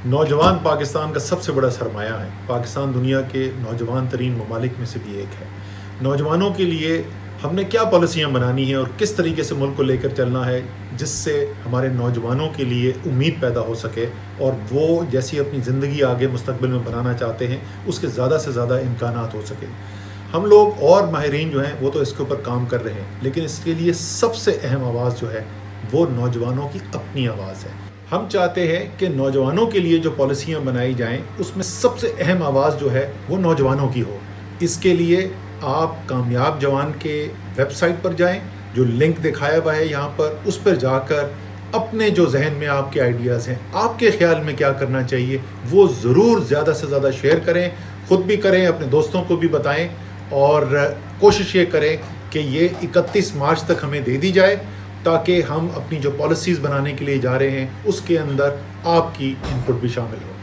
नौजवान पाकिस्तान का सबसे बड़ा सरमाया है। पाकिस्तान दुनिया के नौजवान तरीन ममालिक में से भी एक है। नौजवानों के लिए हमने क्या पॉलिसियाँ बनानी है और किस तरीके से मुल्क को लेकर चलना है जिससे हमारे नौजवानों के लिए उम्मीद पैदा हो सके और वो जैसी अपनी ज़िंदगी आगे मुस्तकबिल में बनाना चाहते हैं उसके ज़्यादा से ज़्यादा इम्कानात हो सके। हम लोग और माहिरीन जो हैं वो तो इसके ऊपर काम कर रहे हैं, लेकिन इसके लिए सबसे अहम आवाज़ जो है वो नौजवानों की अपनी आवाज़ है। हम चाहते हैं कि नौजवानों के लिए जो पॉलिसियाँ बनाई जाएं उसमें सबसे अहम आवाज़ जो है वो नौजवानों की हो। इसके लिए आप कामयाब जवान के वेबसाइट पर जाएं, जो लिंक दिखाया हुआ है यहाँ पर, उस पर जाकर अपने जो जहन में आपके आइडियाज़ हैं, आपके ख्याल में क्या करना चाहिए, वो ज़रूर ज़्यादा से ज़्यादा शेयर करें, ख़ुद भी करें, अपने दोस्तों को भी बताएं और कोशिश ये करें कि ये 31 मार्च तक हमें दे दी जाए ताकि हम अपनी जो पॉलिसीज़ बनाने के लिए जा रहे हैं उसके अंदर आपकी इनपुट भी शामिल हो।